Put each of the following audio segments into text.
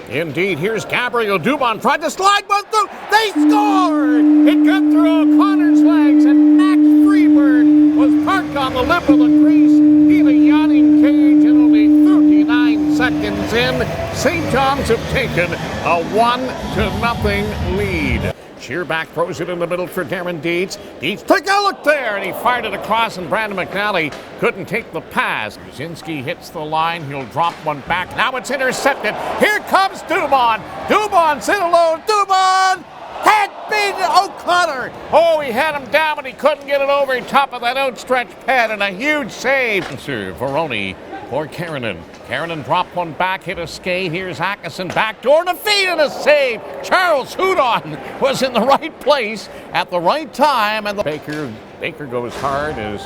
Indeed, here's Gabriel Dubon tried to slide one through. They scored! It got through O'Connor's legs, and Max Freeburg was parked on the lip of the crease in a yawning cage, and only 39 seconds in, St. John's have taken a 1-0 lead. Shearback throws it in the middle for Darren Deeds. Deeds, take a look there, and he fired it across, and Brandon McNally couldn't take the pass. Brzezinski hits the line. He'll drop one back. Now it's intercepted. Here comes Dubon. Dubon's in alone. Dubon can't beat O'Connor. Oh, he had him down, but he couldn't get it over top of that outstretched pad, and a huge save. Sir Veroni for Keranen. Keranen dropped one back, hit a skate. Here's Atkinson, backdoor and a feed and a save. Charles Houdon was in the right place at the right time, and the Baker goes hard as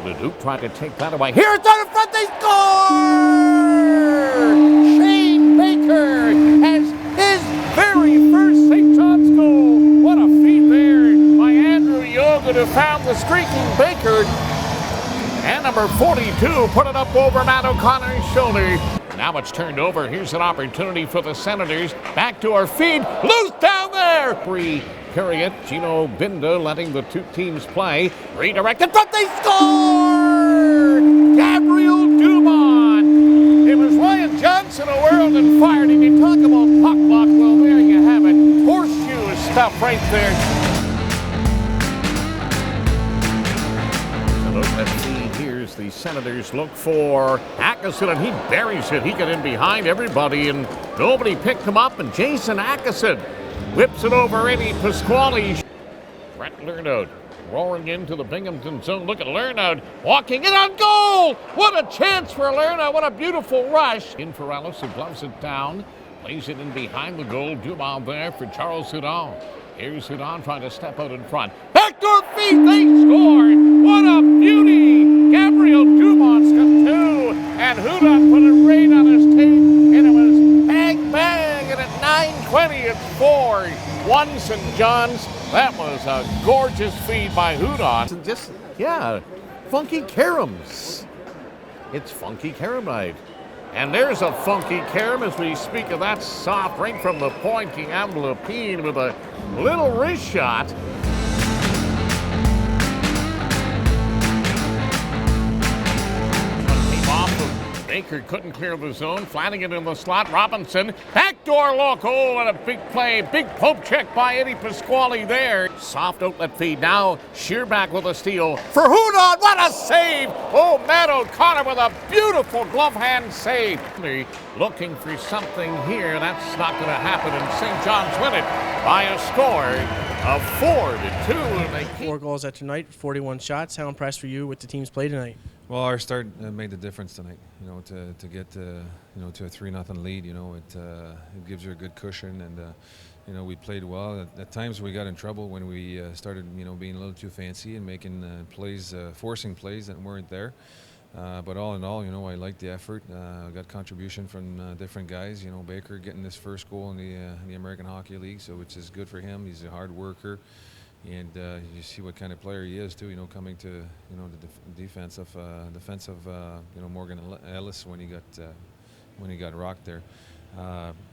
Leduc tried to take that away. Here it's on the front, they score! Shane Baker has his very first St. John's goal. What a feat there by Andrew Yoga to found the streaking Baker. And number 42 put it up over Matt O'Connor's shoulder. Now it's turned over. Here's an opportunity for the Senators. Back to our feed. Loose down there. Free period. Gino Binda letting the two teams play. Redirected, but they score! Gabriel Dumont. It was Ryan Johnson a world and fired. And you talk about puck luck. Well, there you have it. Horseshoe stuff right there. Here's the Senators look for Atkinson, and he buries it. He got in behind everybody, and nobody picked him up, and Jason Atkinson whips it over Eddie Pasquale. Brett Lernout roaring into the Binghamton zone. Look at Lernout walking in on goal. What a chance for Lernout. What a beautiful rush. In for Ellis, who gloves it down, lays it in behind the goal. Dumas there for Charles Houdon. Here's Houdon trying to step out in front. Backdoor feet, they scored. What a beauty. Gabriel Dumont's got two, and Houdon put it right on his tape, and it was bang, bang, and at 9:20 it's 4-1 St. John's. That was a gorgeous feed by Houdon. Just, funky caroms. It's funky carom night. And there's a funky carom as we speak of that soft right from the point. Guillaume Lepine with a little wrist shot. Baker couldn't clear the zone. Flanagan in the slot. Robinson. Backdoor look. Oh, and a big play. Big poke check by Eddie Pasquale there. Soft outlet feed. Now Shearback with a steal for Houdon. What a save. Oh, Matt O'Connor with a beautiful glove hand save. Looking for something here. That's not going to happen. And St. John's win it by a score of 4-2. And they keep 4 goals at tonight, 41 shots. How impressed were you with the team's play tonight? Well, our start made the difference tonight. To get to a 3-0 lead. It gives you a good cushion, and we played well. At times we got in trouble when we started being a little too fancy and making plays, forcing plays that weren't there. But all in all, I liked the effort. Got contribution from different guys. Baker getting his first goal in the American Hockey League, so which is good for him. He's a hard worker. And you see what kind of player he is too. Coming to the defensive Morgan Ellis when he got rocked there.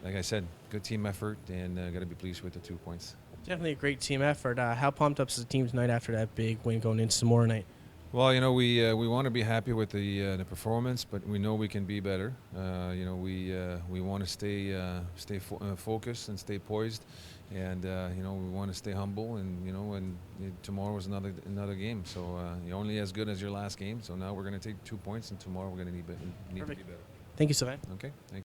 Like I said, good team effort, and got to be pleased with the 2 points. Definitely a great team effort. How pumped up is the team tonight after that big win going into tomorrow night? Well, we want to be happy with the performance, but we know we can be better. We want to stay focused and stay poised, and we want to stay humble. And tomorrow is another game, so you're only as good as your last game. So now we're going to take 2 points, and tomorrow we're going to need to be better. Thank you, Sylvain. Okay. Thank you.